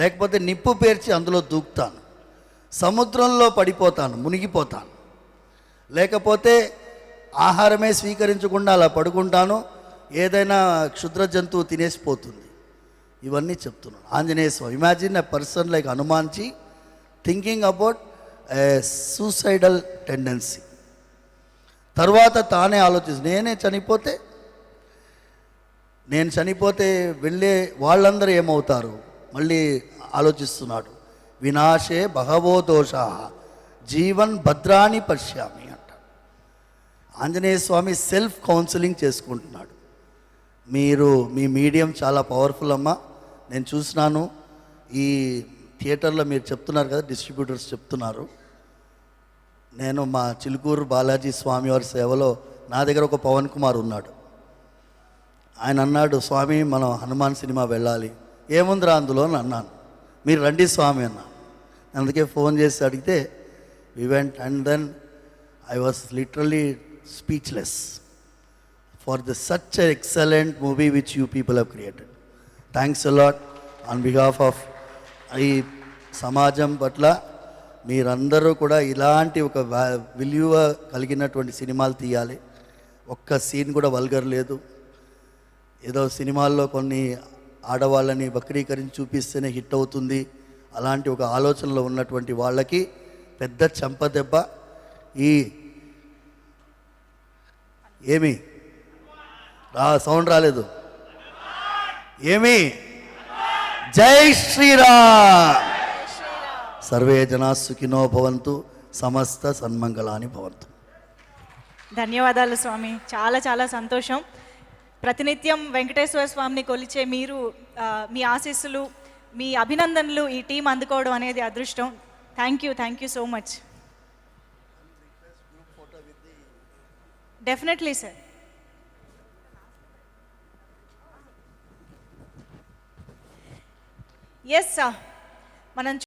లేకపోతే నిప్పు పేర్చి అందులో దూకుతాను, సముద్రంలో పడిపోతాను, మునిగిపోతాను, లేకపోతే ఆహారమే స్వీకరించకుండా అలా పడుకుంటాను, ఏదైనా క్షుద్ర జంతువు తినేసిపోతుంది. ఇవన్నీ చెప్తున్నాను. Anjaneya Swami, imagine a person like Hanumanji thinking about a suicidal tendency. తర్వాత తానే ఆలోచిస్తుంది, నేను చనిపోతే వెళ్ళే వాళ్ళందరూ ఏమవుతారు, మళ్ళీ ఆలోచిస్తున్నాడు. వినాశే బహవో దోషా జీవన్ భద్రాని పశ్యామి అంట. ఆంజనేయ స్వామి సెల్ఫ్ కౌన్సిలింగ్ చేసుకుంటున్నాడు. మీ మీడియం చాలా పవర్ఫుల్ అమ్మా. నేను చూసినాను ఈ థియేటర్లో, మీరు చెప్తున్నారు కదా, డిస్ట్రిబ్యూటర్స్ చెప్తున్నారు. నేను మా చిలుకూరు బాలాజీ స్వామి వారి సేవలో నా దగ్గర ఒక పవన్ కుమార్ ఉన్నాడు. ఆయన అన్నాడు, స్వామి మనం హనుమాన్ సినిమా వెళ్ళాలి. ఏముందిరా అందులో అని అన్నాను. మీరు రండి స్వామి అన్నా. అందుకే ఫోన్ చేసి అడిగితే we went and then I was literally speechless for the such excellent movie which you people have created. Thanks a lot on behalf of ఈ సమాజం పట్ల. మీరందరూ కూడా ఇలాంటి ఒక విలువ కలిగినటువంటి సినిమాలు తీయాలి. ఒక్క సీన్ కూడా వల్గర్ లేదు. ఏదో సినిమాల్లో కొన్ని ఆడవాళ్ళని వక్రీకరించి చూపిస్తేనే హిట్ అవుతుంది, అలాంటి ఒక ఆలోచనలో ఉన్నటువంటి వాళ్ళకి పెద్ద చెంపదెబ్బ. ఏమి సౌండ్ రాలేదు, ఏమి జై శ్రీరామ్. సర్వే జనా సుఖినో భవంతు, సమస్త సన్మంగళాని భవంతు. ధన్యవాదాలు స్వామి, చాలా చాలా సంతోషం. ప్రతినిత్యం వెంకటేశ్వర స్వామిని కొలిచే మీరు, మీ ఆశీస్సులు, మీ అభినందనలు ఈ టీం అందుకోవడం అనేది అదృష్టం. Thank you so much. Definitely sir. Yes sir, మనం